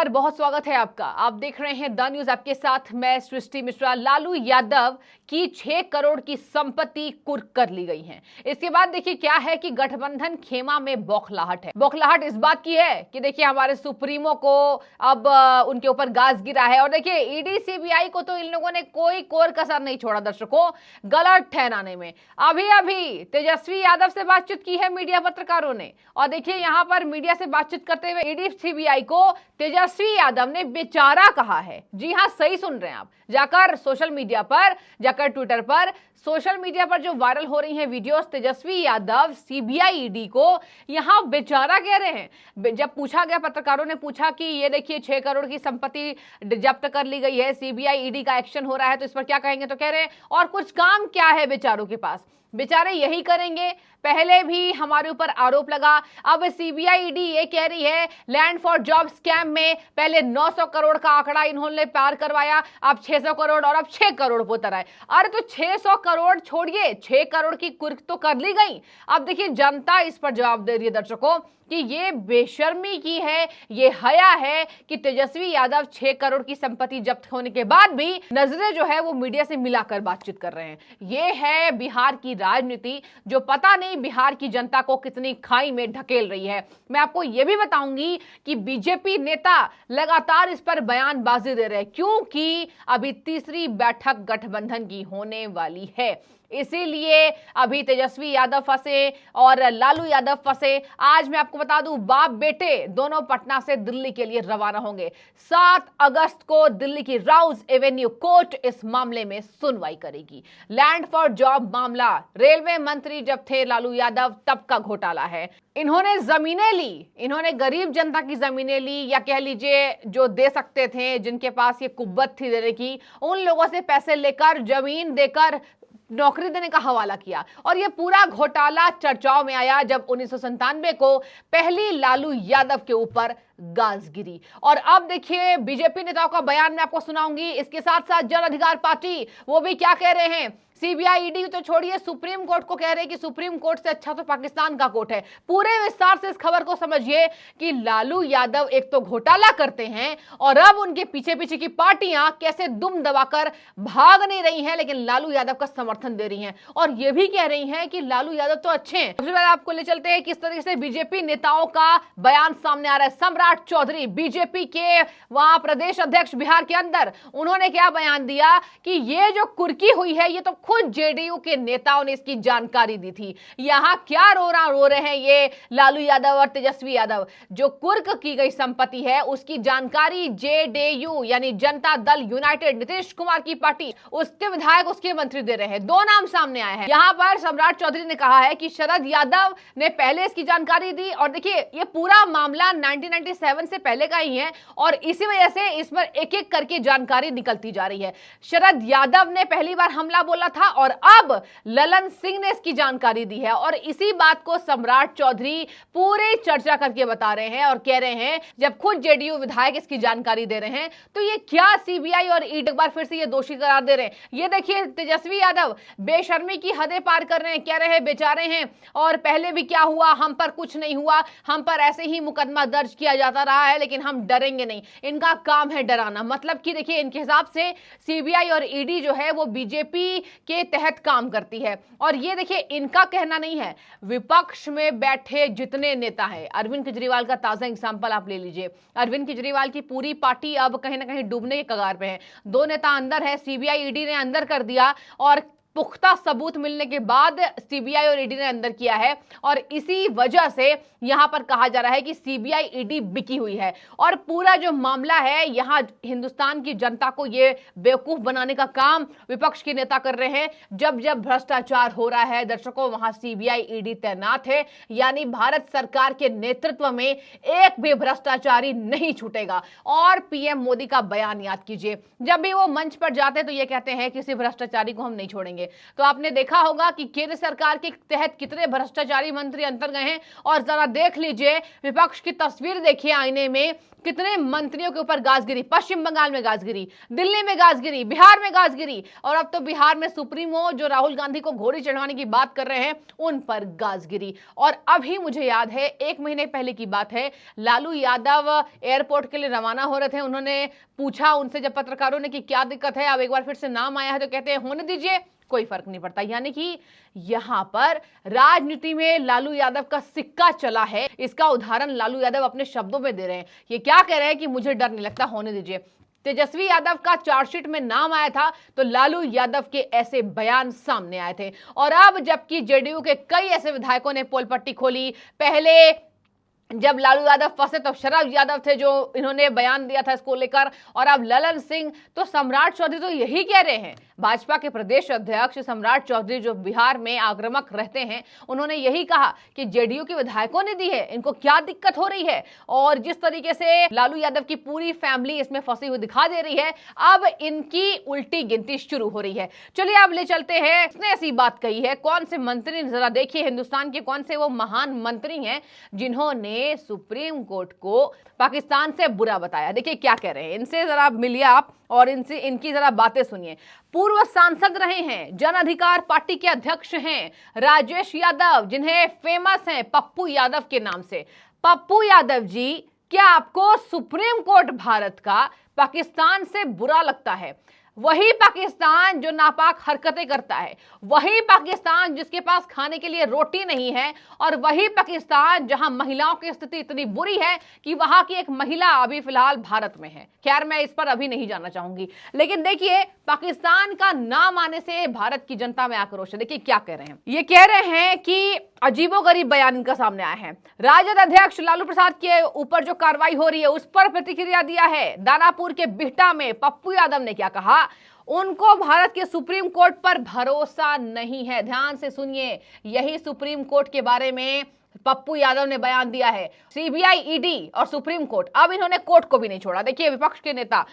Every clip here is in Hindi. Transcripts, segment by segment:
नमस्कार, बहुत स्वागत है आपका। आप देख रहे हैं द न्यूज, आपके साथ मैं सृष्टि मिश्रा। लालू यादव की 6 करोड़ की संपत्ति कुर्क कर ली गई है। इसके बाद देखिए क्या है कि गठबंधन खेमा में बौखलाहट है। बौखलाहट इस बात की है कि देखिए हमारे सुप्रीमो को अब उनके ऊपर गाज गिरा है। और देखिए ईडी सीबीआई को तो इन लोगों ने कोई कोर कसर नहीं छोड़ा दर्शकों गलत ठहराने में। अभी अभी तेजस्वी यादव से बातचीत की है मीडिया पत्रकारों ने, और देखिए यहां पर मीडिया से बातचीत करते हुए ईडी सीबीआई को तेजस्वी यादव ने बेचारा कहा है। जी हां, सही सुन रहे हैं आप। जाकर सोशल मीडिया पर, जाकर ट्विटर पर, सोशल मीडिया पर जो वायरल हो रही हैं videos, Tejashwi Yadav CBI ED को यहां बेचारा कह रहे हैं। जब पूछा गया, पत्रकारों ने पूछा कि ये देखिए 6 करोड़ की संपत्ति जब्त कर ली गई है, सीबीआई ईडी का एक्शन हो रहा है, तो इस पर क्या कहेंगे? तो कह रहे हैं और कुछ काम क्या है बेचारों के पास, बेचारे यही करेंगे। पहले भी हमारे ऊपर आरोप लगा। अब सीबीआई ईडी ये कह रही है लैंड फॉर जॉब स्कैम में पहले 900 करोड़ का आंकड़ा इन्होंने पार करवाया, अब 600 करोड़ और अब 6 करोड़ पे उतर आए। अरे तो 600 करोड़ छोड़िए, 6 करोड़ की कुर्क तो कर ली गई। अब देखिए जनता इस पर जवाब दे रही है दर्शकों कि ये बेशर्मी की है, ये हया है कि तेजस्वी यादव 6 करोड़ की संपत्ति जब्त होने के बाद भी नजरें जो है वो मीडिया से मिलाकर बातचीत कर रहे हैं। ये है बिहार की राजनीति, जो पता नहीं बिहार की जनता को कितनी खाई में ढकेल रही है। मैं आपको यह भी बताऊंगी कि बीजेपी नेता लगातार इस पर बयानबाजी दे रहे हैं, क्योंकि अभी तीसरी बैठक गठबंधन की होने वाली है। इसीलिए अभी तेजस्वी यादव फंसे और लालू यादव फंसे। आज मैं आपको बता दूं, बाप बेटे दोनों पटना से दिल्ली के लिए रवाना होंगे। 7 अगस्त को दिल्ली की राउज एवेन्यू कोर्ट इस मामले में सुनवाई करेगी। लैंड फॉर जॉब मामला, रेलवे मंत्री जब थे लालू यादव तब का घोटाला है। इन्होंने जमीनें ली, इन्होंने गरीब जनता की जमीनें ली, या कह लीजिए जो दे सकते थे, जिनके पास ये कुव्वत थी देने की, उन लोगों से पैसे लेकर जमीन देकर नौकरी देने का हवाला किया। और यह पूरा घोटाला चर्चाओं में आया जब 1997 को पहली लालू यादव के ऊपर गाज गिरी। और अब देखिए बीजेपी नेताओं का बयान मैं आपको सुनाऊंगी। इसके साथ साथ जन अधिकार पार्टी वो भी क्या कह रहे हैं। सीबीआई ईडी तो छोड़िए, सुप्रीम कोर्ट को कह रहे हैं कि सुप्रीम कोर्ट से अच्छा तो पाकिस्तान का कोर्ट है। पूरे विस्तार से इस खबर को समझिए कि लालू यादव एक तो घोटाला करते हैं और अब उनके पीछे पीछे की पार्टियां कैसे दुम दबाकर भाग नहीं रही हैं, लेकिन लालू यादव का समर्थन दे रही हैं और यह भी कह रही हैं कि लालू यादव तो अच्छे हैं। सबसे पहले आपको ले चलते हैं किस तरीके से बीजेपी नेताओं का बयान सामने आ रहा है। सम्राट चौधरी, बीजेपी के वहां प्रदेश अध्यक्ष बिहार के अंदर, उन्होंने क्या बयान दिया कि ये जो कुर्की हुई है ये तो खुद जेडीयू के नेताओं ने इसकी जानकारी दी थी। यहां क्या रो रहे हैं ये लालू यादव और तेजस्वी यादव। जो कुर्क की गई संपत्ति है उसकी जानकारी जेडीयू यानी जनता दल यूनाइटेड, नीतीश कुमार की पार्टी, उसके विधायक, उसके मंत्री दे रहे हैं। 2 नाम सामने आए हैं। यहां पर सम्राट चौधरी ने कहा है कि शरद यादव ने पहले इसकी जानकारी दी, और देखिए ये पूरा मामला 1997 से पहले का ही है और इसी वजह से इस पर एक एक करके जानकारी निकलती जा रही है। शरद यादव ने पहली बार हमला बोला था और अब ललन सिंह ने इसकी जानकारी दी है, और इसी बात को सम्राट चौधरी पूरे चर्चा करके बता रहे हैं और कह रहे हैं जब खुद जेडीयू विधायक इसकी जानकारी दे रहे हैं तो ये क्या सीबीआई और ईडी एक बार फिर से ये दोषी करार दे रहे हैं। ये देखिए तेजस्वी यादव बेशर्मी की हदें पार कर रहे हैं, कह रहे हैं बेचारे हैं और पहले भी क्या हुआ, हम पर कुछ नहीं हुआ, हम पर ऐसे ही मुकदमा दर्ज किया जाता रहा है लेकिन हम डरेंगे नहीं। इनका काम है डराना। मतलब कि देखिए इनके हिसाब से सीबीआई और ईडी जो है वो बीजेपी के तहत काम करती है। और ये देखिए इनका कहना नहीं है, विपक्ष में बैठे जितने नेता हैं, अरविंद केजरीवाल का ताजा एग्जांपल आप ले लीजिए। अरविंद केजरीवाल की पूरी पार्टी अब कहीं ना कहीं डूबने के कगार पे है। 2 नेता अंदर है, सीबीआई ईडी ने अंदर कर दिया और पुख्ता सबूत मिलने के बाद सीबीआई और ईडी ने अंदर किया है, और इसी वजह से यहां पर कहा जा रहा है कि सीबीआई ईडी बिकी हुई है। और पूरा जो मामला है यहां हिंदुस्तान की जनता को यह बेवकूफ बनाने का काम विपक्ष के नेता कर रहे हैं। जब जब भ्रष्टाचार हो रहा है दर्शकों, वहां सीबीआई ईडी तैनात है, यानी भारत सरकार के नेतृत्व में एक भी भ्रष्टाचारी नहीं छूटेगा। और पीएम मोदी का बयान याद कीजिए, जब भी वो मंच पर जाते तो ये कहते हैं किसी भ्रष्टाचारी को हम नहीं छोड़ेंगे। करेंगे। तो आपने देखा होगा कि केंद्र सरकार के तहत कितने भ्रष्टाचारी मंत्री अंतर गए हैं, और जरा देख लीजिए विपक्ष की तस्वीर देखिए आईने में, कितने मंत्रियों के ऊपर गाज गिरी। पश्चिम बंगाल में गाज गिरी, दिल्ली में गाज गिरी, बिहार में गाज गिरी, और अब तो बिहार में सुप्रीमो जो राहुल गांधी को घोड़ी चढ़वाने की बात कर रहे हैं उन पर गाज गिरी। और अभी मुझे याद है 1 महीने पहले की बात है, लालू यादव एयरपोर्ट के लिए रवाना हो रहे थे। उन्होंने पूछा उनसे जब पत्रकारों ने कि क्या दिक्कत है, अब एक बार फिर से नाम आया है, तो कहते हैं होने दीजिए, कोई फर्क नहीं पड़ता। यानी कि यहां पर राजनीति में लालू यादव का सिक्का चला है। इसका उदाहरण लालू यादव अपने शब्दों में दे रहे हैं। ये क्या कह रहे हैं कि मुझे डर नहीं लगता, होने दीजिए। तेजस्वी यादव का चार्जशीट में नाम आया था तो लालू यादव के ऐसे बयान सामने आए थे। और अब जबकि जेडीयू के कई ऐसे विधायकों ने पोल पट्टी खोली, पहले जब लालू यादव फंसे तो शरद यादव थे जो इन्होंने बयान दिया था इसको लेकर, और अब ललन सिंह, तो सम्राट चौधरी तो यही कह रहे हैं। भाजपा के प्रदेश अध्यक्ष सम्राट चौधरी जो बिहार में आक्रामक रहते हैं, उन्होंने यही कहा कि जेडीयू के विधायकों ने दी है, इनको क्या दिक्कत हो रही है। और जिस तरीके से लालू यादव की पूरी फैमिली इसमें फंसी हुई दिखा दे रही है, अब इनकी उल्टी गिनती शुरू हो रही है। चलिए अब ले चलते हैं, इसने ऐसी बात कही है, कौन से मंत्री, जरा देखिए हिंदुस्तान के कौन से वो महान मंत्री हैं जिन्होंने सुप्रीम कोर्ट को पाकिस्तान से बुरा बताया। देखिए क्या कह रहे हैं, इनसे जरा मिलिए आप और इनकी जरा बातें सुनिए। पूर्व सांसद रहे हैं, जन अधिकार पार्टी के अध्यक्ष हैं राजेश यादव, जिन्हें फेमस हैं पप्पू यादव के नाम से। पप्पू यादव जी, क्या आपको सुप्रीम कोर्ट भारत का पाकिस्तान से बुरा लगता है? वही पाकिस्तान जो नापाक हरकतें करता है, वही पाकिस्तान जिसके पास खाने के लिए रोटी नहीं है, और वही पाकिस्तान जहां महिलाओं की स्थिति इतनी बुरी है कि वहां की एक महिला अभी फिलहाल भारत में है। खैर मैं इस पर अभी नहीं जाना चाहूंगी, लेकिन देखिए पाकिस्तान का नाम आने से भारत की जनता में आक्रोश है। देखिए क्या कह रहे हैं, ये कह रहे हैं कि अजीबोगरीब बयान इनका सामने आया है। राजद अध्यक्ष लालू प्रसाद के ऊपर जो कार्रवाई हो रही है उस पर प्रतिक्रिया दिया है। दानापुर के बिहटा में पप्पू यादव ने क्या कहा, उनको भारत के सुप्रीम कोर्ट पर भरोसा नहीं है। ध्यान से सुनिए, यही सुप्रीम कोर्ट के बारे में पप्पू यादव ने बयान दिया है। सीबीआई, ईडी और सुप्रीम कोर्ट, अब इन्होंने कोर्ट को भी नहीं छोड़ा। देखिए विपक्ष के नेता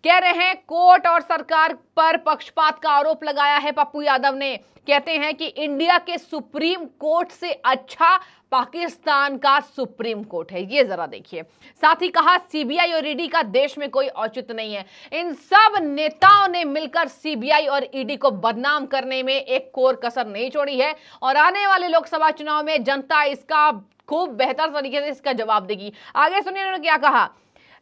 कह रहे हैं कोर्ट और सरकार पर पक्षपात का आरोप लगाया है पप्पू यादव ने। कहते हैं कि इंडिया के सुप्रीम कोर्ट से अच्छा पाकिस्तान का सुप्रीम कोर्ट है। ये जरा देखिए, साथ ही कहा सीबीआई और ईडी का देश में कोई औचित्य नहीं है। इन सब नेताओं ने मिलकर सीबीआई और ईडी को बदनाम करने में एक कोर कसर नहीं छोड़ी है, और आने वाले लोकसभा चुनाव में जनता इसका खूब बेहतर तरीके से इसका जवाब देगी। आगे सुनिए उन्होंने क्या कहा,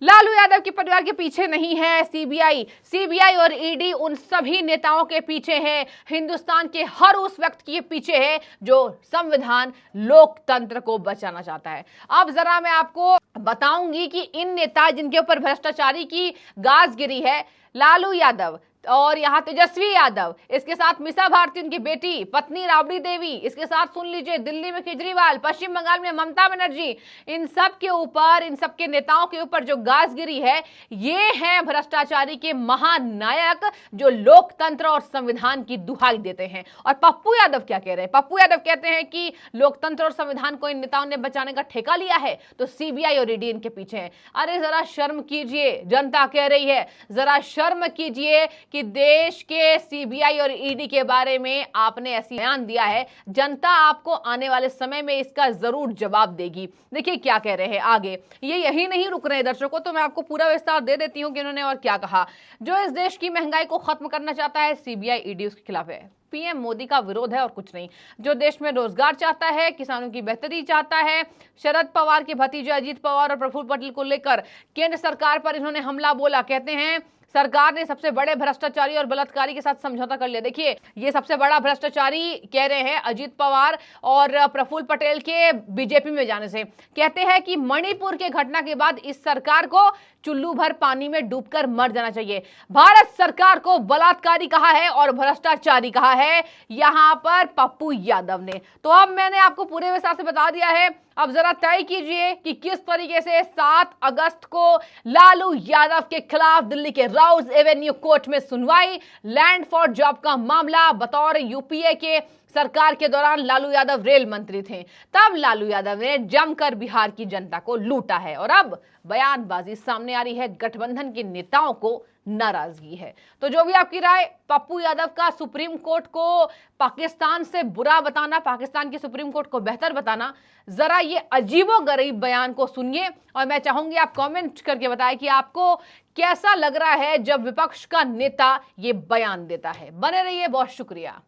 लालू यादव के परिवार के पीछे नहीं है सीबीआई और ईडी उन सभी नेताओं के पीछे है, हिंदुस्तान के हर उस व्यक्ति के पीछे है जो संविधान लोकतंत्र को बचाना चाहता है। अब जरा मैं आपको बताऊंगी कि इन नेता जिनके ऊपर भ्रष्टाचारी की गाज गिरी है, लालू यादव और यहाँ तेजस्वी यादव, इसके साथ मीसा भारती उनकी बेटी, पत्नी राबड़ी देवी, इसके साथ सुन लीजिए दिल्ली में केजरीवाल, पश्चिम बंगाल में ममता बनर्जी, इन सब के ऊपर, इन सब के नेताओं के ऊपर जो गाजगिरी है, ये है भ्रष्टाचारी के महानायक जो लोकतंत्र और संविधान की दुहाई देते हैं। और पप्पू यादव क्या कह रहे हैं, पप्पू यादव कहते हैं कि लोकतंत्र और संविधान को इन नेताओं ने बचाने का ठेका लिया है तो सीबीआई और ईडी इनके पीछे है। अरे जरा शर्म कीजिए, जनता कह रही है, जरा शर्म कीजिए कि देश के सीबीआई और ईडी के बारे में आपने ऐसी बयान दिया है। जनता आपको आने वाले समय में इसका जरूर जवाब देगी। देखिए क्या कह रहे हैं आगे, ये यही नहीं रुक रहे दर्शकों, तो मैं आपको पूरा विस्तार दे देती हूं कि इन्होंने और क्या कहा। जो इस देश की महंगाई को खत्म करना चाहता है सीबीआई ईडी उसके खिलाफ है। पीएम मोदी का विरोध है और कुछ नहीं। जो देश में रोजगार चाहता है, किसानों की बेहतरी चाहता है, शरद पवार के भतीजे अजीत पवार और प्रफुल्ल पटेल को लेकर केंद्र सरकार पर इन्होंने हमला बोला। कहते हैं सरकार ने सबसे बड़े भ्रष्टाचारी और बलात्कारी के साथ समझौता कर लिया। देखिए ये सबसे बड़ा भ्रष्टाचारी कह रहे हैं अजीत पवार और प्रफुल्ल पटेल के बीजेपी में जाने से। कहते हैं कि मणिपुर के घटना के बाद इस सरकार को चुल्लू भर पानी में डूबकर मर जाना चाहिए। भारत सरकार को बलात्कारी कहा है और भ्रष्टाचारी कहा है यहां पर पप्पू यादव ने। तो अब मैंने आपको पूरे विस्तार से बता दिया है। अब जरा तय कीजिए कि किस तरीके से 7 अगस्त को लालू यादव के खिलाफ दिल्ली के राउज एवेन्यू कोर्ट में सुनवाई। लैंड फॉर जॉब का मामला, बतौर यूपीए के सरकार के दौरान लालू यादव रेल मंत्री थे, तब लालू यादव ने जमकर बिहार की जनता को लूटा है। और अब बयानबाजी सामने आ रही है गठबंधन के नेताओं को नाराजगी है। तो जो भी आपकी राय, पप्पू यादव का सुप्रीम कोर्ट को पाकिस्तान से बुरा बताना, पाकिस्तान की सुप्रीम कोर्ट को बेहतर बताना, जरा ये अजीबोगरीब बयान को सुनिए और मैं चाहूंगी आप कमेंट करके बताएं कि आपको कैसा लग रहा है जब विपक्ष का नेता ये बयान देता है। बने रहिए, बहुत शुक्रिया।